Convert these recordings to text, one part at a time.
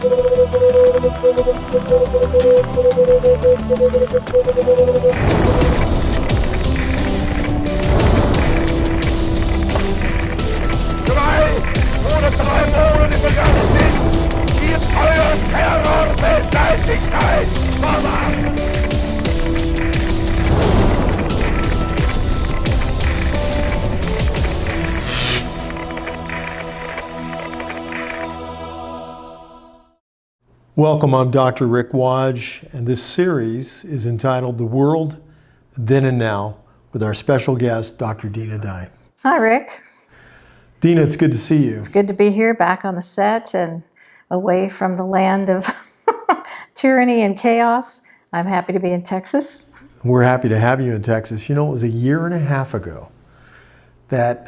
Ohne 3 Monate begangen sind, die Feuer, Terror, Weltleidigkeit, verwahren. Welcome, I'm Dr. Rick Wadge, and this series is entitled The World, Then and Now, with our special guest, Dr. Dina Dye. Hi, Rick. Dina, it's good to see you. It's good to be here, back on the set and away from the land of tyranny and chaos. I'm happy to be in Texas. We're happy to have you in Texas. You know, it was a year and a half ago that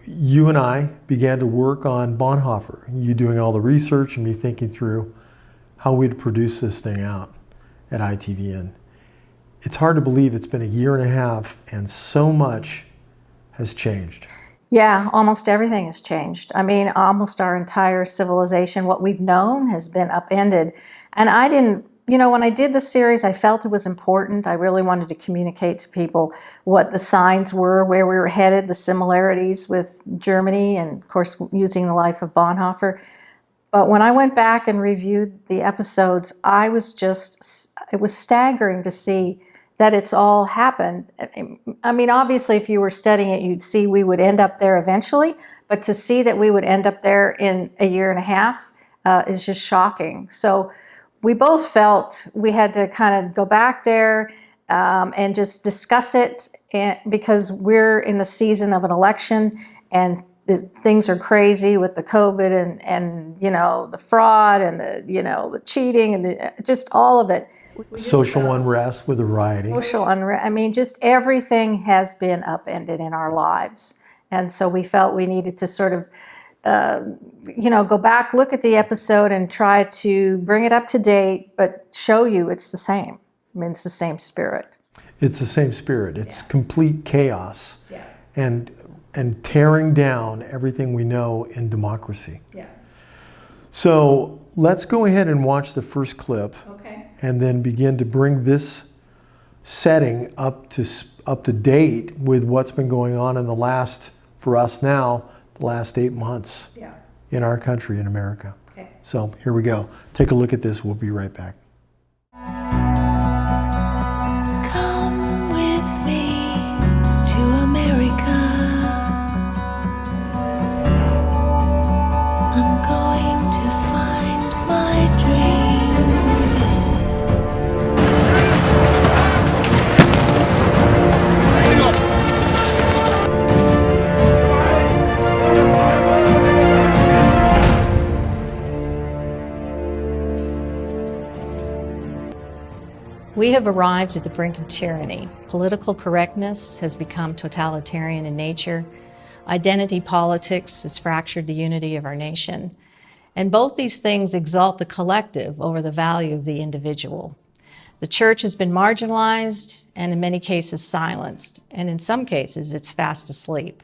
you and I began to work on Bonhoeffer, you doing all the research and me thinking through how we'd produce this thing out at ITVN. It's hard to believe it's been a year and a half and so much has changed. Yeah, almost everything has changed. I mean, almost our entire civilization, what we've known, has been upended. And I didn't, when I did the series, I felt it was important. I really wanted to communicate to people what the signs were, where we were headed, the similarities with Germany, and of course, using the life of Bonhoeffer. But when I went back and reviewed the episodes, it was staggering to see that it's all happened. I mean, obviously, if you were studying it, you'd see we would end up there eventually, but to see that we would end up there in a year and a half is just shocking. So we both felt we had to kind of go back there and just discuss it, because we're in the season of an election, and things are crazy with the COVID and the fraud and the cheating and just all of it. Social unrest with the rioting. Social unrest. I mean, just everything has been upended in our lives. And so we felt we needed to sort of, go back, look at the episode and try to bring it up to date, but show you it's the same. I mean, it's the same spirit. It's the same spirit. It's complete chaos and tearing down everything we know in democracy. Yeah. So let's go ahead and watch the first clip. Okay. And then begin to bring this setting up to date with what's been going on in the last 8 months in our country, in America. Okay. So here we go. Take a look at this. We'll be right back. Come with me to America. I'm going to find my dream. We have arrived at the brink of tyranny. Political correctness has become totalitarian in nature. Identity politics has fractured the unity of our nation. And both these things exalt the collective over the value of the individual. The church has been marginalized and in many cases silenced, and in some cases it's fast asleep.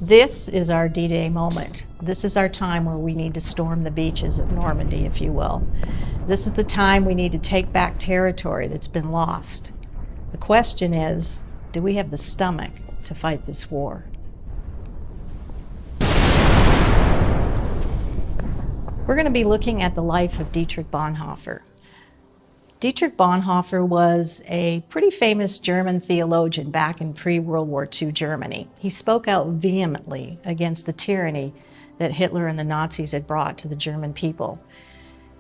This is our D-Day moment. This is our time where we need to storm the beaches of Normandy, if you will. This is the time we need to take back territory that's been lost. The question is, do we have the stomach to fight this war? We're going to be looking at the life of Dietrich Bonhoeffer. Dietrich Bonhoeffer was a pretty famous German theologian back in pre-World War II Germany. He spoke out vehemently against the tyranny that Hitler and the Nazis had brought to the German people.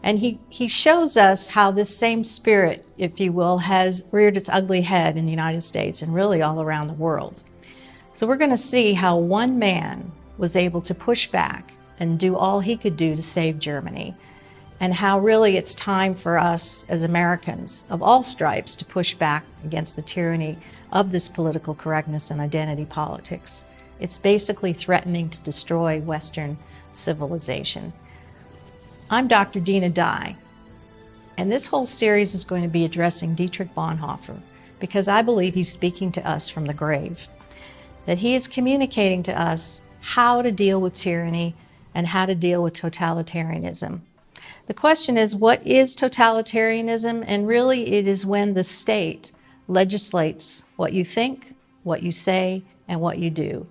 And he shows us how this same spirit, if you will, has reared its ugly head in the United States and really all around the world. So we're going to see how one man was able to push back and do all he could do to save Germany, and how really it's time for us as Americans of all stripes to push back against the tyranny of this political correctness and identity politics. It's basically threatening to destroy Western civilization. I'm Dr. Dina Dye, and this whole series is going to be addressing Dietrich Bonhoeffer because I believe he's speaking to us from the grave, that he is communicating to us how to deal with tyranny and how to deal with totalitarianism. The question is, what is totalitarianism? And really, it is when the state legislates what you think, what you say, and what you do.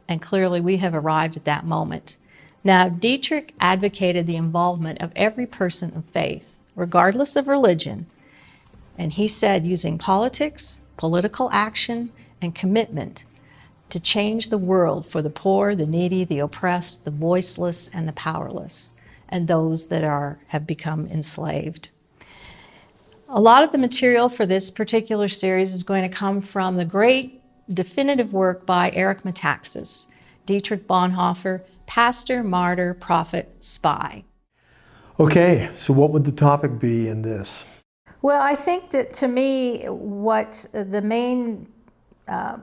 And clearly, we have arrived at that moment. Now, Dietrich advocated the involvement of every person of faith, regardless of religion. And he said using politics, political action, and commitment to change the world for the poor, the needy, the oppressed, the voiceless, and the powerless, and those that have become enslaved. A lot of the material for this particular series is going to come from the great definitive work by Erich Metaxas, Dietrich Bonhoeffer, Pastor, Martyr, Prophet, Spy. Okay, so what would the topic be in this? Well, I think that to me, what the main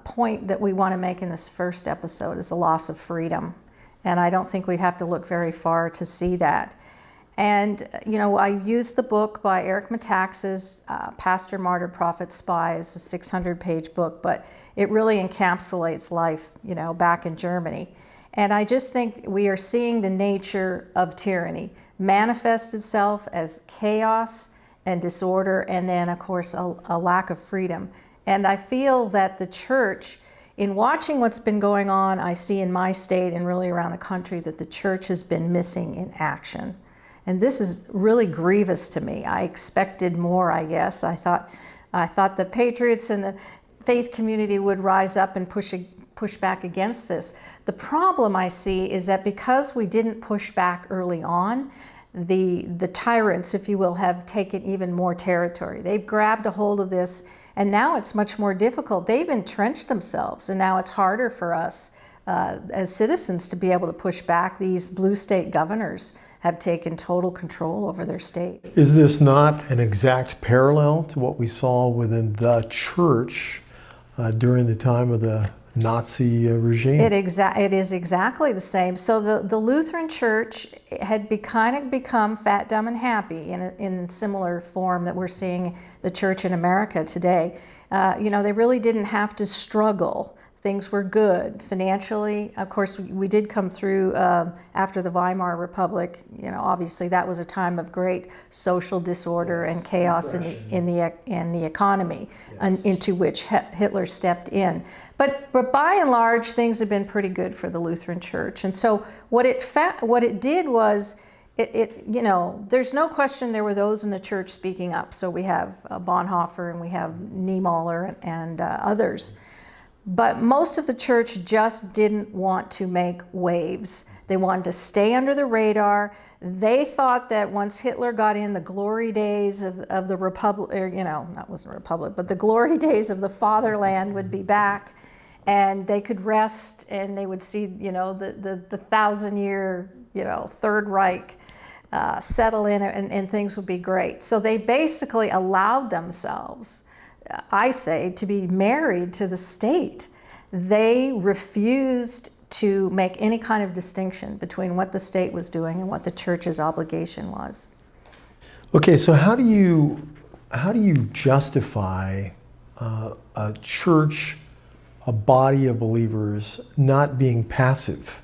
point that we want to make in this first episode is the loss of freedom. And I don't think we have to look very far to see that. And, you know, I used the book by Erich Metaxas, Pastor, Martyr, Prophet, Spy. It's a 600-page book, but it really encapsulates life, you know, back in Germany. And I just think we are seeing the nature of tyranny manifest itself as chaos and disorder, and then, of course, a lack of freedom. And I feel that the church, in watching what's been going on, I see in my state and really around the country that the church has been missing in action. And this is really grievous to me. I expected more, I guess. I thought the patriots and the faith community would rise up and push back against this. The problem I see is that because we didn't push back early on, the tyrants, if you will, have taken even more territory. They've grabbed a hold of this, and now it's much more difficult. They've entrenched themselves, and now it's harder for us as citizens to be able to push back. These blue state governors have taken total control over their state. Is this not an exact parallel to what we saw within the church during the time of the Nazi regime? It is exactly the same. So the Lutheran Church had become fat, dumb, and happy in similar form that we're seeing the church in America today. You know, they really didn't have to struggle. Things were good financially. Of course, we did come through after the Weimar Republic. You know, obviously that was a time of great social disorder and chaos in the economy, yes, into which Hitler stepped in. But by and large, things have been pretty good for the Lutheran Church. And so what it did was, you know, there's no question there were those in the church speaking up. So we have Bonhoeffer and we have Niemöller and others. But most of the church just didn't want to make waves. They wanted to stay under the radar. They thought that once Hitler got in, the glory days of the republic, you know, that wasn't a republic, but the glory days of the fatherland would be back, and they could rest, and they would see, you know, the 1,000-year, you know, Third Reich settle in, and things would be great. So they basically allowed themselves, I say, to be married to the state. They refused to make any kind of distinction between what the state was doing and what the church's obligation was. Okay, so how do you justify a church, a body of believers not being passive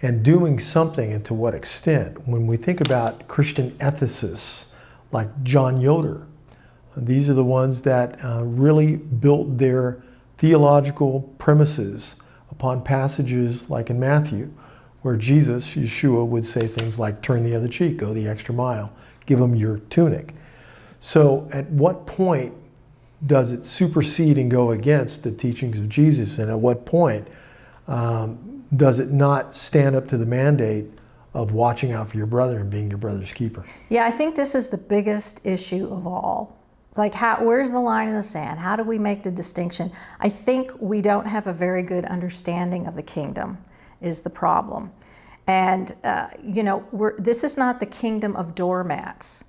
and doing something, and to what extent? When we think about Christian ethicists like John Yoder, these are the ones that really built their theological premises upon passages like in Matthew, where Jesus, Yeshua, would say things like, turn the other cheek, go the extra mile, give them your tunic. So at what point does it supersede and go against the teachings of Jesus? And at what point does it not stand up to the mandate of watching out for your brother and being your brother's keeper? Yeah, I think this is the biggest issue of all. Like, where's the line in the sand? How do we make the distinction? I think we don't have a very good understanding of the kingdom is the problem. And, you know, this is not the kingdom of doormats.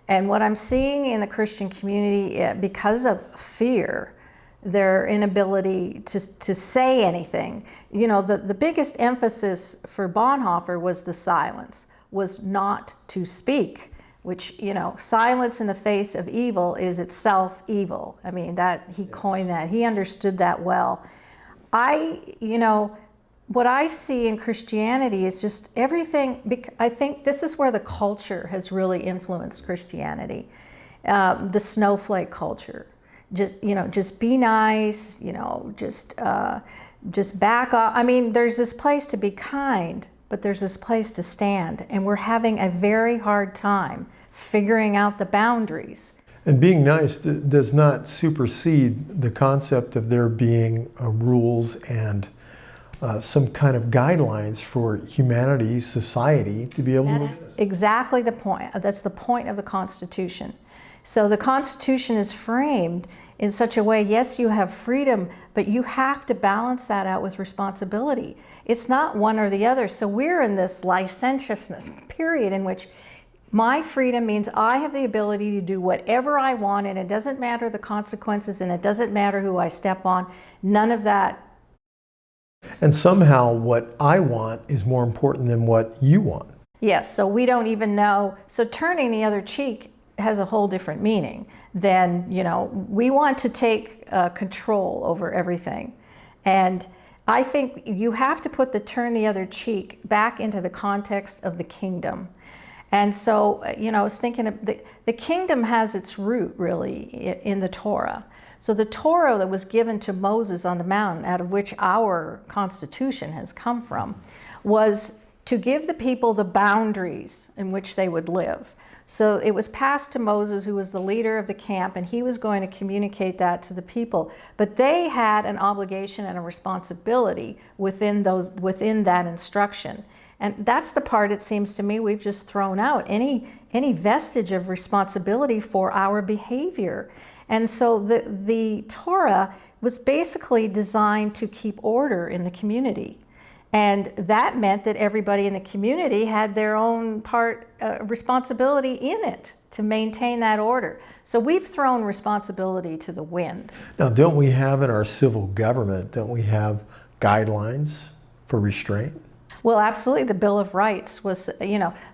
And what I'm seeing in the Christian community, because of fear, their inability to say anything. You know, the biggest emphasis for Bonhoeffer was the silence, was not to speak. Which, you know, silence in the face of evil is itself evil. I mean, that he coined that. He understood that well. You know, what I see in Christianity is just everything. I think this is where the culture has really influenced Christianity, the snowflake culture. Just be nice. Just back off. I mean, there's this place to be kind, but there's this place to stand, and we're having a very hard time figuring out the boundaries. And being nice does not supersede the concept of there being rules and some kind of guidelines for humanity, society to be able to. That's exactly the point. That's the point of the Constitution. So the Constitution is framed in such a way, yes, you have freedom, but you have to balance that out with responsibility. It's not one or the other. So we're in this licentiousness period in which my freedom means I have the ability to do whatever I want, and it doesn't matter the consequences, and it doesn't matter who I step on. None of that. And somehow what I want is more important than what you want. Yes, so we don't even know. So turning the other cheek has a whole different meaning than, we want to take control over everything. And I think you have to put the turn the other cheek back into the context of the kingdom. And so, I was thinking of the kingdom has its root really in the Torah. So the Torah that was given to Moses on the mountain, out of which our Constitution has come from, was to give the people the boundaries in which they would live. So it was passed to Moses, who was the leader of the camp, and he was going to communicate that to the people. But they had an obligation and a responsibility within that instruction. And that's the part, it seems to me, we've just thrown out, any vestige of responsibility for our behavior. And so the Torah was basically designed to keep order in the community. And that meant that everybody in the community had their own responsibility in it to maintain that order. So we've thrown responsibility to the wind. Now, don't we have in our civil government, don't we have guidelines for restraint? Well, absolutely. The Bill of Rights was,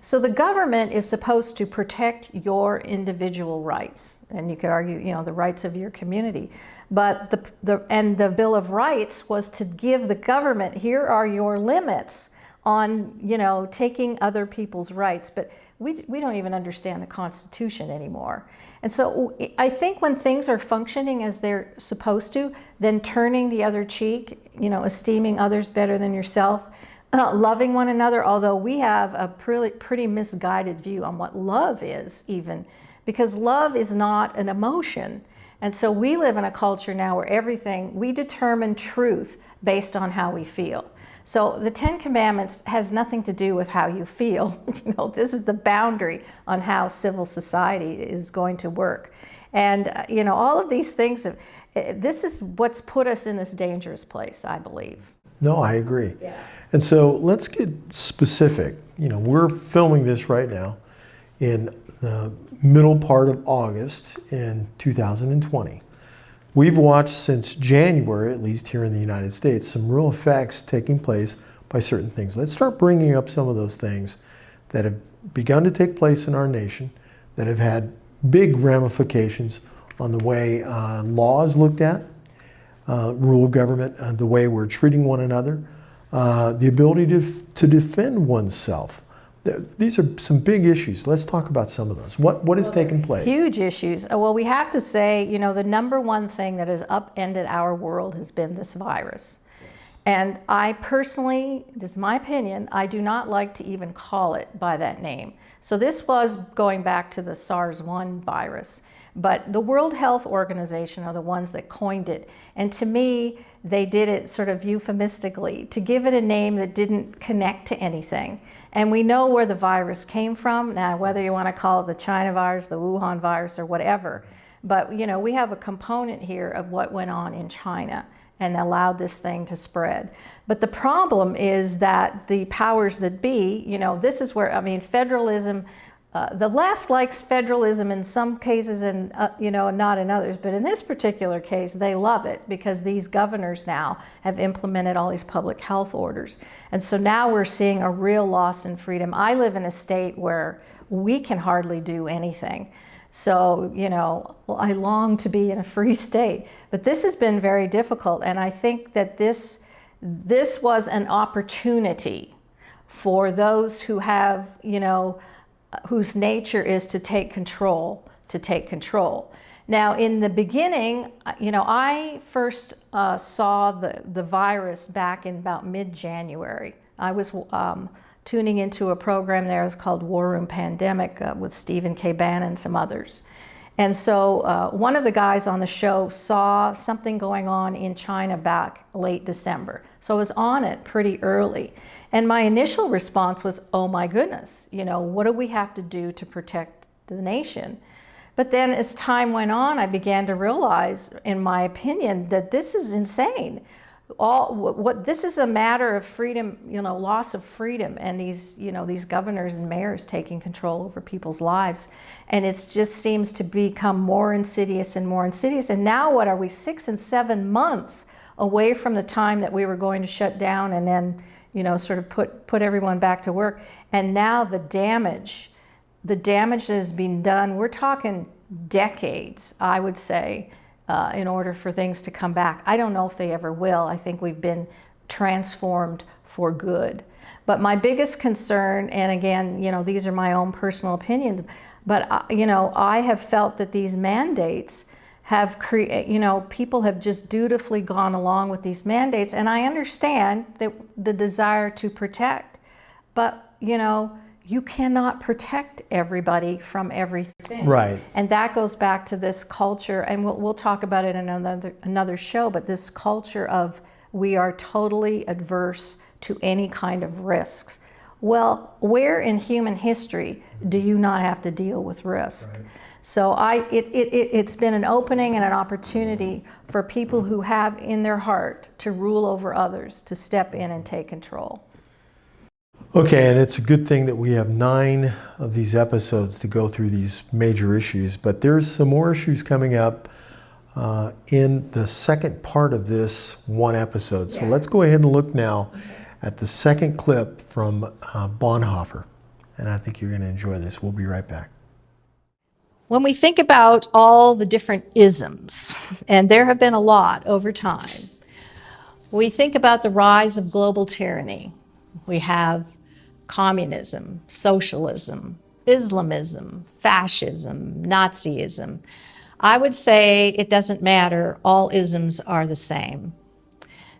so the government is supposed to protect your individual rights. And you could argue, the rights of your community. But the Bill of Rights was to give the government, here are your limits on, taking other people's rights. But we don't even understand the Constitution anymore. And so I think when things are functioning as they're supposed to, then turning the other cheek, esteeming others better than yourself, loving one another, although we have a pretty misguided view on what love is even, because love is not an emotion. And so we live in a culture now where we determine truth based on how we feel. So the Ten Commandments has nothing to do with how you feel. This is the boundary on how civil society is going to work. And, all of these things, this is what's put us in this dangerous place, I believe. No, I agree. Yeah. And so let's get specific. We're filming this right now in the middle part of August in 2020. We've watched since January, at least here in the United States, some real effects taking place by certain things. Let's start bringing up some of those things that have begun to take place in our nation, that have had big ramifications on the way law is looked at, rule of government, the way we're treating one another, the ability to defend oneself. These are some big issues. Let's talk about some of those. What has taken place? Huge issues. Well, we have to say, the number one thing that has upended our world has been this virus. Yes. And I personally, this is my opinion, I do not like to even call it by that name. So this was going back to the SARS-1 virus. But the World Health Organization are the ones that coined it. And to me, they did it sort of euphemistically to give it a name that didn't connect to anything. And we know where the virus came from. Now, whether you want to call it the China virus, the Wuhan virus, or whatever. But, we have a component here of what went on in China and allowed this thing to spread. But the problem is that the powers that be, this is where, federalism, the left likes federalism in some cases and, not in others. But in this particular case, they love it because these governors now have implemented all these public health orders. And so now we're seeing a real loss in freedom. I live in a state where we can hardly do anything. So, I long to be in a free state. But this has been very difficult. And I think that this this was an opportunity for those who have, whose nature is to take control, Now, in the beginning, I first saw the virus back in about mid-January. I was tuning into a program there. It was called War Room Pandemic with Stephen K. Bannon and some others. And so one of the guys on the show saw something going on in China back late December. So I was on it pretty early. And my initial response was, oh my goodness, what do we have to do to protect the nation? But then as time went on, I began to realize, in my opinion, that this is insane. This is a matter of freedom, loss of freedom, and these governors and mayors taking control over people's lives. And it just seems to become more insidious and more insidious. And now what are we, 6 and 7 months away from the time that we were going to shut down and then, sort of put everyone back to work. And now the damage that has been done, we're talking decades, I would say, in order for things to come back. I don't know if they ever will. I think we've been transformed for good. But my biggest concern, and again, these are my own personal opinions, but I have felt that these mandates have people have just dutifully gone along with these mandates, and I understand that the desire to protect, but you cannot protect everybody from everything. Right. And that goes back to this culture, and we'll talk about it in another show, but this culture of we are totally adverse to any kind of risks. Well, where in human history do you not have to deal with risk? Right. So it's been an opening and an opportunity for people who have in their heart to rule over others to step in and take control. Okay, and it's a good thing that we have 9 of these episodes to go through these major issues, but there's some more issues coming up in the second part of this one episode. So let's go ahead and look now at the second clip from Bonhoeffer, and I think you're going to enjoy this. We'll be right back. When we think about all the different isms, and there have been a lot over time, we think about the rise of global tyranny. We have communism, socialism, Islamism, fascism, Nazism. I would say it doesn't matter, all isms are the same.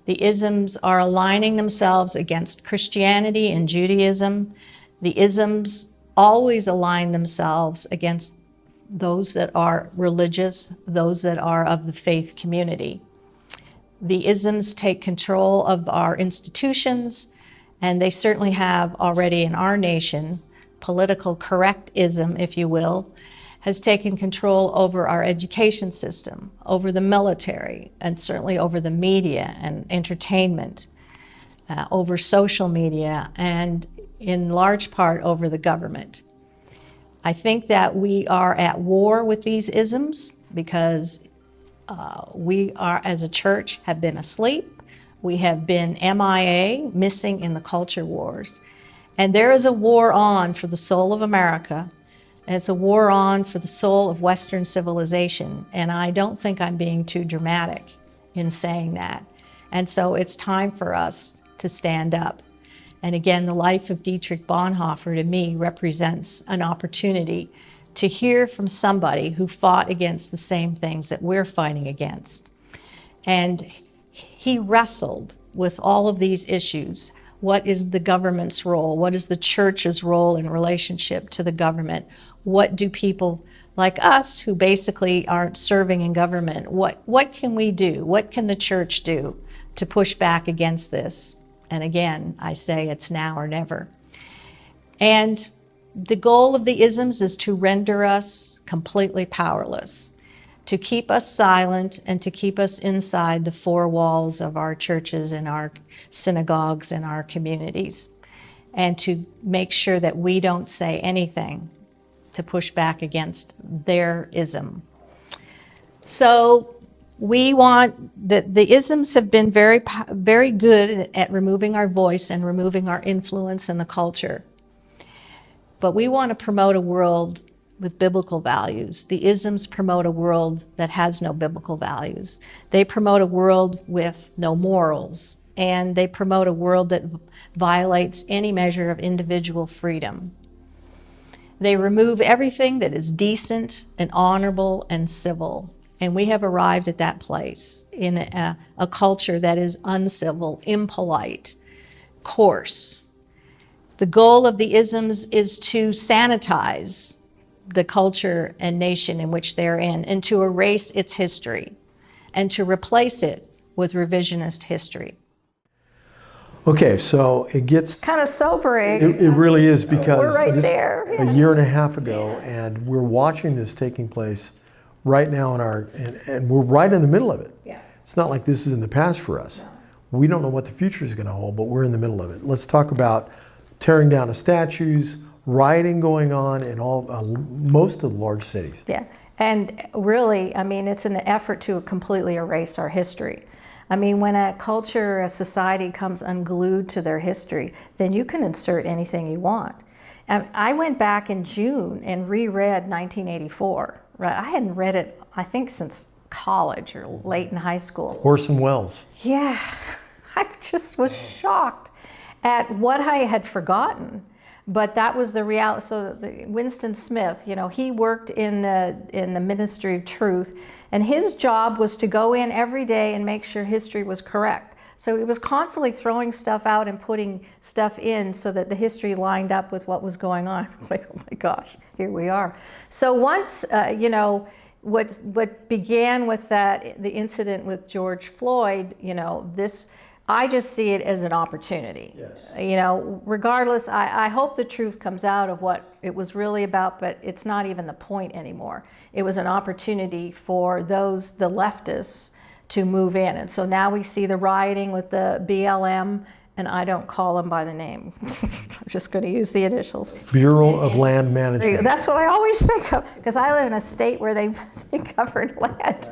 The isms are aligning themselves against Christianity and Judaism. The isms always align themselves against those that are religious, those that are of the faith community. The isms take control of our institutions, and they certainly have already in our nation. Political correctism, if you will, has taken control over our education system, over the military, and certainly over the media and entertainment, over social media, and in large part over the government. I think that we are at war with these isms because we are, as a church, have been asleep. We have been MIA, missing in the culture wars. And there is a war on for the soul of America. And it's a war on for the soul of Western civilization. And I don't think I'm being too dramatic in saying that. And so it's time for us to stand up. And again, the life of Dietrich Bonhoeffer, to me, represents an opportunity to hear from somebody who fought against the same things that we're fighting against. And he wrestled with all of these issues. What is the government's role? What is the church's role in relationship to the government? What do people like us who basically aren't serving in government, what can we do? What can the church do to push back against this? And again, I say it's now or never. And the goal of the isms is to render us completely powerless, to keep us silent and to keep us inside the 4 walls of our churches and our synagogues and our communities, and to make sure that we don't say anything to push back against their ism. So we want, the isms have been very good at removing our voice and removing our influence in the culture. But we want to promote a world with biblical values. The isms promote a world that has no biblical values. They promote a world with no morals and they promote a world that violates any measure of individual freedom. They remove everything that is decent and honorable and civil. And we have arrived at that place in a culture that is uncivil, impolite, coarse. The goal of the isms is to sanitize the culture and nation in which they're in and to erase its history and to replace it with revisionist history. Okay, so it gets Kind of sobering. it really is, because We're right this- there. a year and a half ago, and we're watching this taking place right now and we're right in the middle of it. Yeah. It's not like this is in the past for us. We don't know what the future is going to hold, but we're in the middle of it. Let's talk about tearing down of statues, rioting going on in most of the large cities. Yeah, and really, I mean, it's an effort to completely erase our history. I mean, when a culture, a society comes unglued to their history, then you can insert anything you want. And I went back in June and reread 1984. Right, I hadn't read it, I think, since college or late in high school. Orson Welles. Yeah, I just was shocked at what I had forgotten. But that was the reality. So Winston Smith, you know, he worked in the Ministry of Truth, and his job was to go in every day and make sure history was correct. So he was constantly throwing stuff out and putting stuff in so that the history lined up with what was going on. Like, oh my gosh, here we are. So once, you know, what began with the incident with George Floyd, you know, I just see it as an opportunity. Yes. You know, regardless, I hope the truth comes out of what it was really about, but it's not even the point anymore. It was an opportunity for the leftists to move in. And so now we see the rioting with the BLM, and I don't call them by the name. I'm just going to use the initials. Bureau of Land Management. That's what I always think of, because I live in a state where they govern land.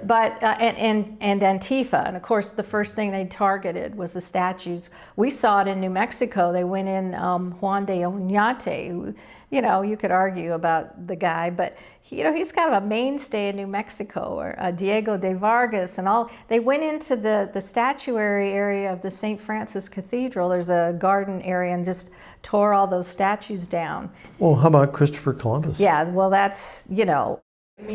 But and Antifa, and of course the first thing they targeted was the statues. We saw it in New Mexico. They went in Juan de Oñate, who, you know, you could argue about the guy, but you know, he's kind of a mainstay in New Mexico, or Diego de Vargas and all. They went into the statuary area of the St. Francis Cathedral. There's a garden area, and just tore all those statues down. Well, how about Christopher Columbus? Yeah, well, that's, you know,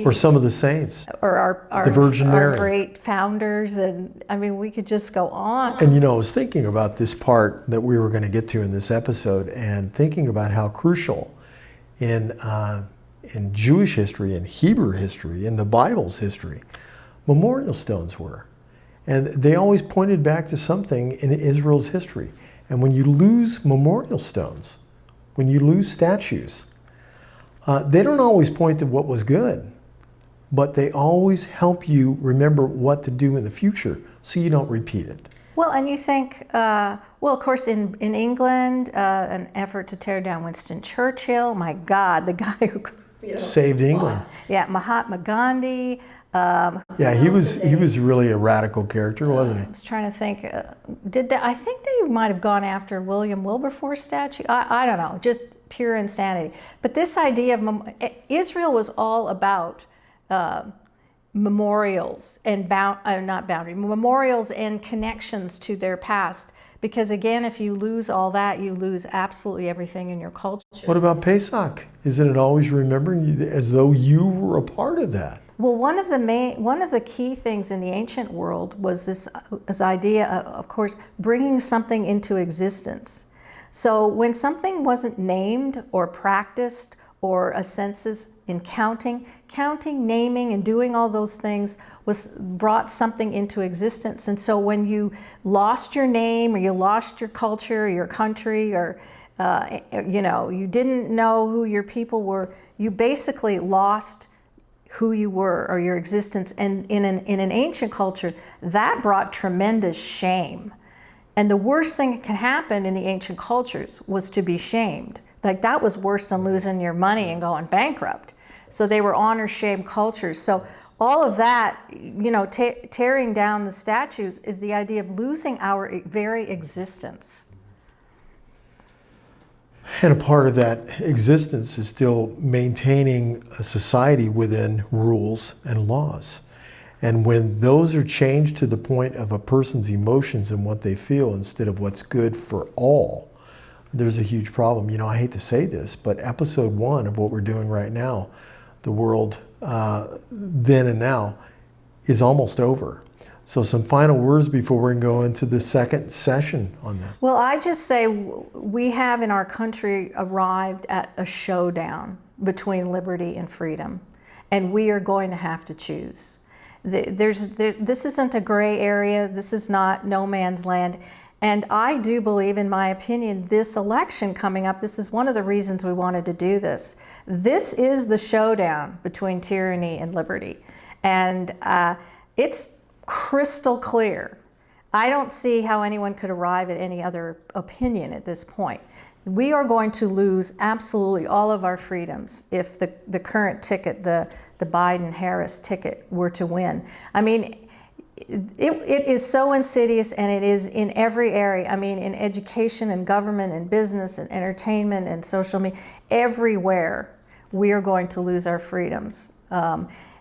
Or some of the saints. or The Virgin our Mary. great founders, and I mean, we could just go on. And you know, I was thinking about this part that we were going to get to in this episode, and thinking about how crucial in Jewish history, in Hebrew history, in the Bible's history, memorial stones were. And they always pointed back to something in Israel's history. And when you lose memorial stones, when you lose statues, they don't always point to what was good, but they always help you remember what to do in the future so you don't repeat it. Well, and you think, well, of course, in England, an effort to tear down Winston Churchill. My God, the guy who Saved England. Yeah, Mahatma Gandhi. Yeah, he was really a radical character, wasn't I he? was trying to think. I think they might have gone after William Wilberforce statue. I don't know, just pure insanity. But this idea of Israel was all about memorials and memorials and connections to their past. Because again, if you lose all that, you lose absolutely everything in your culture. What about Pesach? Isn't it always remembering you as though you were a part of that? Well, one of the key things in the ancient world was this idea of course, bringing something into existence. So when something wasn't named or practiced, or a census in counting, naming, and doing all those things brought something into existence. And so when you lost your name, or you lost your culture, or your country, or you know, you didn't know who your people were, you basically lost who you were or your existence. And in an ancient culture, that brought tremendous shame. And the worst thing that can happen in the ancient cultures was to be shamed. Like, that was worse than losing your money and going bankrupt. So they were honor shame cultures. So all of that, you know, tearing down the statues is the idea of losing our very existence. And a part of that existence is still maintaining a society within rules and laws. And when those are changed to the point of a person's emotions and what they feel instead of what's good for all, there's a huge problem. You know, I hate to say this, but episode 1 of what we're doing right now, the world then and now, is almost over. So some final words before we can go into the second session on this. Well, I just say we have in our country arrived at a showdown between liberty and freedom, and we are going to have to choose. This isn't a gray area. This is not no man's land. And I do believe, in my opinion, this election coming up, this is one of the reasons we wanted to do this. This is the showdown between tyranny and liberty. And it's crystal clear. I don't see how anyone could arrive at any other opinion at this point. We are going to lose absolutely all of our freedoms if the current ticket, the Biden-Harris ticket, were to win. I mean, it is so insidious, and it is in every area. I mean, in education and government and business and entertainment and social media, everywhere we are going to lose our freedoms.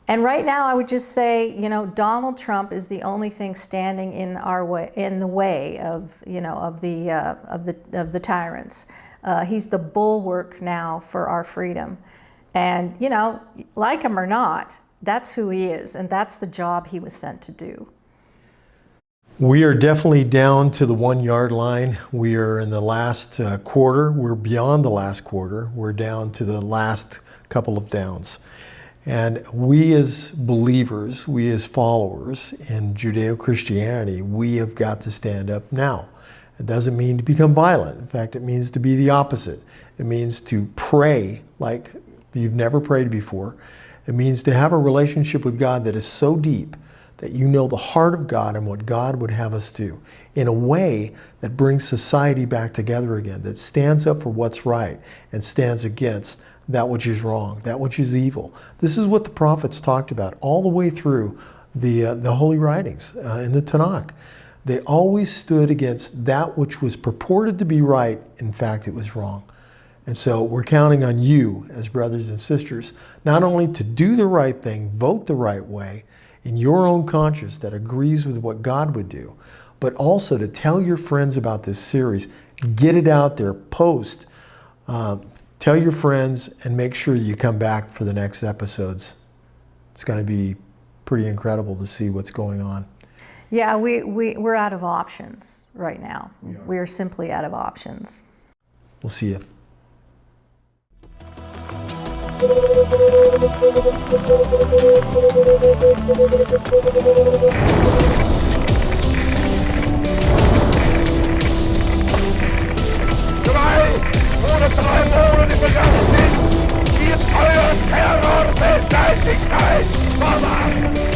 And right now, I would just say, you know, Donald Trump is the only thing standing in our way, in the way of, you know, of the tyrants. He's the bulwark now for our freedom, and you know, like him or not, that's who he is, and that's the job he was sent to do. We are definitely down to the 1 yard line. We are in the last quarter. We're beyond the last quarter. We're down to the last couple of downs. And we as believers, we as followers in Judeo-Christianity, we have got to stand up now. It doesn't mean to become violent. In fact, it means to be the opposite. It means to pray like you've never prayed before. It means to have a relationship with God that is so deep that you know the heart of God and what God would have us do in a way that brings society back together again, that stands up for what's right and stands against that which is wrong, that which is evil. This is what the prophets talked about all the way through the Holy Writings in the Tanakh. They always stood against that which was purported to be right. In fact, it was wrong. And so we're counting on you as brothers and sisters, not only to do the right thing, vote the right way in your own conscience that agrees with what God would do, but also to tell your friends about this series, get it out there, post, tell your friends, and make sure you come back for the next episodes. It's going to be pretty incredible to see what's going on. Yeah, we're out of options right now. We are simply out of options. We'll see you. Drei oder 3 Monate begangen sind, wird euer Terror Weltleichtigkeit verwahren.